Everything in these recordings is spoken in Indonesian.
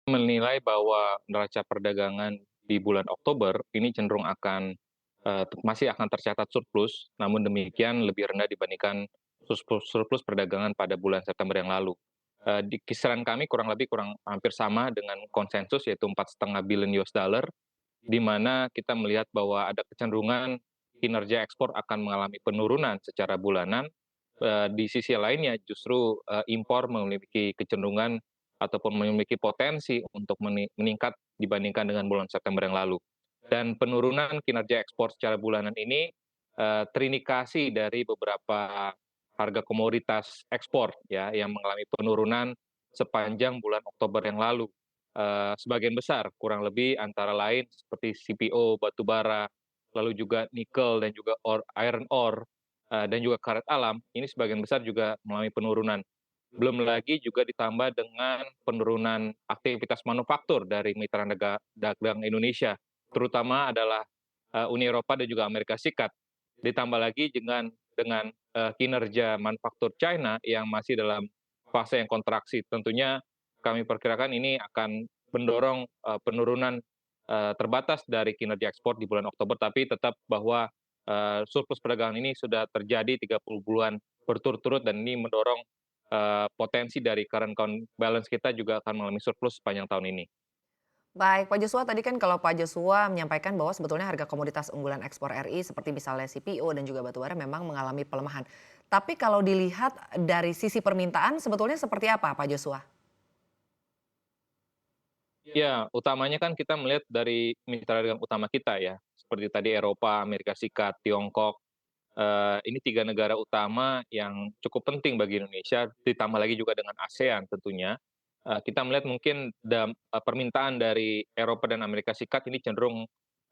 Menilai bahwa neraca perdagangan di bulan Oktober ini cenderung akan, masih akan tercatat surplus, namun demikian lebih rendah dibandingkan surplus perdagangan pada bulan September yang lalu. Di kisaran kami kurang hampir sama dengan konsensus yaitu 4,5 billion US dollar, di mana kita melihat bahwa ada kecenderungan kinerja ekspor akan mengalami penurunan secara bulanan. Di sisi lainnya justru, impor memiliki kecenderungan ataupun memiliki potensi untuk meningkat dibandingkan dengan bulan September yang lalu. Dan penurunan kinerja ekspor secara bulanan ini, terindikasi dari beberapa harga komoditas ekspor ya, yang mengalami penurunan sepanjang bulan Oktober yang lalu. Sebagian besar, kurang lebih antara lain seperti CPO, batubara, lalu juga nikel dan juga iron ore, dan juga karet alam, ini sebagian besar juga mengalami penurunan. Belum lagi juga ditambah dengan penurunan aktivitas manufaktur dari mitra dagang Indonesia, terutama adalah, Uni Eropa dan juga Amerika Serikat. Ditambah lagi dengan kinerja manufaktur China yang masih dalam fase yang kontraksi. Tentunya kami perkirakan ini akan mendorong, penurunan, terbatas dari kinerja ekspor di bulan Oktober, tapi tetap bahwa, surplus perdagangan ini sudah terjadi 30 bulan berturut-turut dan ini mendorong, potensi dari current account balance kita juga akan mengalami surplus sepanjang tahun ini. Baik, Pak Joshua tadi kan kalau Pak Joshua menyampaikan bahwa sebetulnya harga komoditas unggulan ekspor RI seperti misalnya CPO dan juga batubara memang mengalami pelemahan. Tapi kalau dilihat dari sisi permintaan sebetulnya seperti apa Pak Joshua? Ya, utamanya kan kita melihat dari mitra dagang utama kita ya, seperti tadi Eropa, Amerika Serikat, Tiongkok, ini 3 negara utama yang cukup penting bagi Indonesia, ditambah lagi juga dengan ASEAN tentunya. Kita melihat mungkin permintaan dari Eropa dan Amerika Serikat ini cenderung,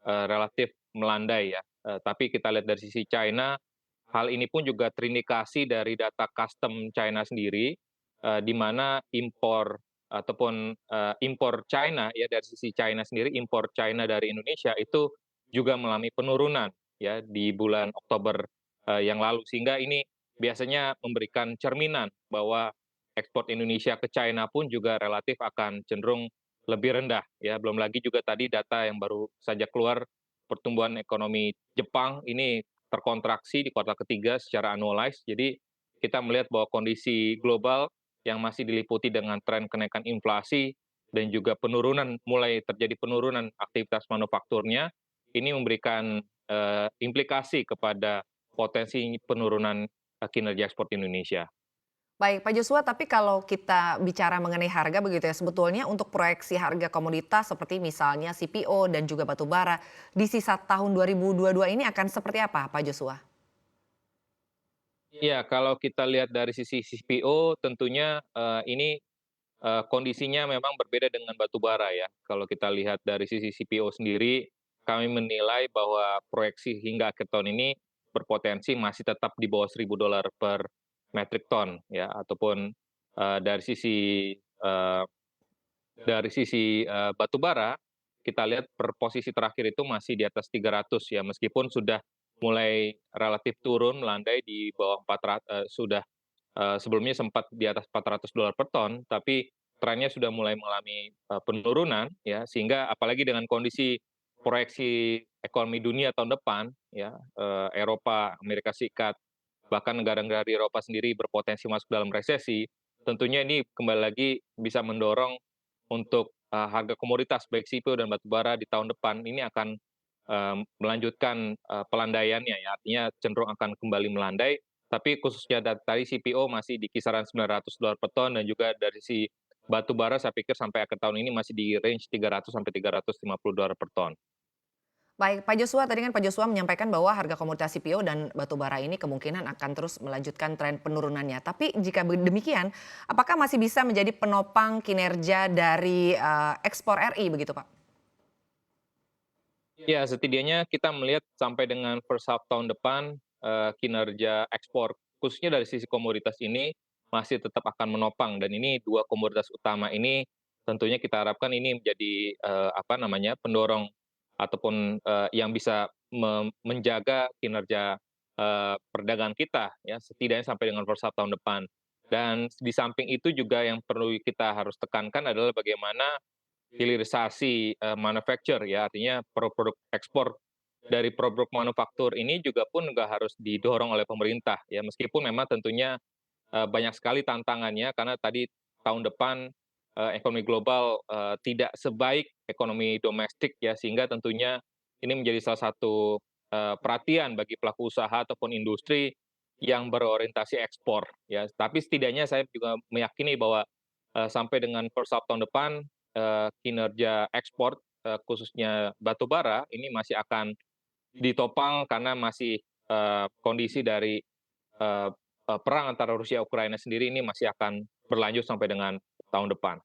relatif melandai ya, tapi kita lihat dari sisi China, hal ini pun juga terindikasi dari data custom China sendiri, di mana impor ataupun, impor China ya dari sisi China sendiri, impor China dari Indonesia itu juga mengalami penurunan ya di bulan Oktober, yang lalu. Sehingga ini biasanya memberikan cerminan bahwa ekspor Indonesia ke China pun juga relatif akan cenderung lebih rendah ya. Belum lagi juga tadi data yang baru saja keluar, pertumbuhan ekonomi Jepang ini terkontraksi di kuartal ketiga secara annualized. Jadi kita melihat bahwa kondisi global yang masih diliputi dengan tren kenaikan inflasi dan juga mulai terjadi penurunan aktivitas manufakturnya, ini memberikan, implikasi kepada potensi penurunan, kinerja ekspor Indonesia. Baik Pak Joshua, tapi kalau kita bicara mengenai harga begitu ya, sebetulnya untuk proyeksi harga komoditas seperti misalnya CPO dan juga batubara di sisa tahun 2022 ini akan seperti apa Pak Joshua? Ya, kalau kita lihat dari sisi CPO tentunya, ini, kondisinya memang berbeda dengan batubara ya. Kalau kita lihat dari sisi CPO sendiri, kami menilai bahwa proyeksi hingga akhir tahun ini berpotensi masih tetap di bawah $1.000 per metric ton ya, ataupun, dari eee, batubara, kita lihat per posisi terakhir itu masih di atas 300 ya, meskipun sudah mulai relatif turun melandai di bawah sudah, sebelumnya sempat di atas $400 per ton, tapi trennya sudah mulai mengalami, penurunan ya, sehingga apalagi dengan kondisi proyeksi ekonomi dunia tahun depan ya, Eropa, Amerika Serikat, bahkan negara-negara di Eropa sendiri berpotensi masuk dalam resesi, tentunya ini kembali lagi bisa mendorong untuk, harga komoditas baik sipil dan batubara di tahun depan ini akan, melanjutkan, pelandaiannya ya, artinya cenderung akan kembali melandai, tapi khususnya tadi CPO masih di kisaran $900 per ton dan juga dari si batubara saya pikir sampai akhir tahun ini masih di range 300 sampai $350 per ton. Baik, Pak Joshua, tadi kan Pak Joshua menyampaikan bahwa harga komoditas CPO dan batubara ini kemungkinan akan terus melanjutkan tren penurunannya. Tapi jika demikian, apakah masih bisa menjadi penopang kinerja dari ekspor RI begitu, Pak? Ya, setidaknya kita melihat sampai dengan first half tahun depan, kinerja ekspor khususnya dari sisi komoditas ini masih tetap akan menopang dan ini 2 komoditas utama ini tentunya kita harapkan ini menjadi, apa namanya, pendorong ataupun, yang bisa menjaga kinerja, perdagangan kita ya, setidaknya sampai dengan first half tahun depan. Dan di samping itu juga yang perlu kita harus tekankan adalah bagaimana hilirisasi manufacture ya, artinya produk ekspor dari produk manufaktur ini juga pun nggak harus didorong oleh pemerintah ya, meskipun memang tentunya banyak sekali tantangannya karena tadi tahun depan ekonomi global tidak sebaik ekonomi domestik ya, sehingga tentunya ini menjadi salah satu perhatian bagi pelaku usaha ataupun industri yang berorientasi ekspor ya. Tapi setidaknya saya juga meyakini bahwa sampai dengan first half tahun depan kinerja ekspor khususnya batu bara ini masih akan ditopang karena masih kondisi dari perang antara Rusia Ukraina sendiri ini masih akan berlanjut sampai dengan tahun depan.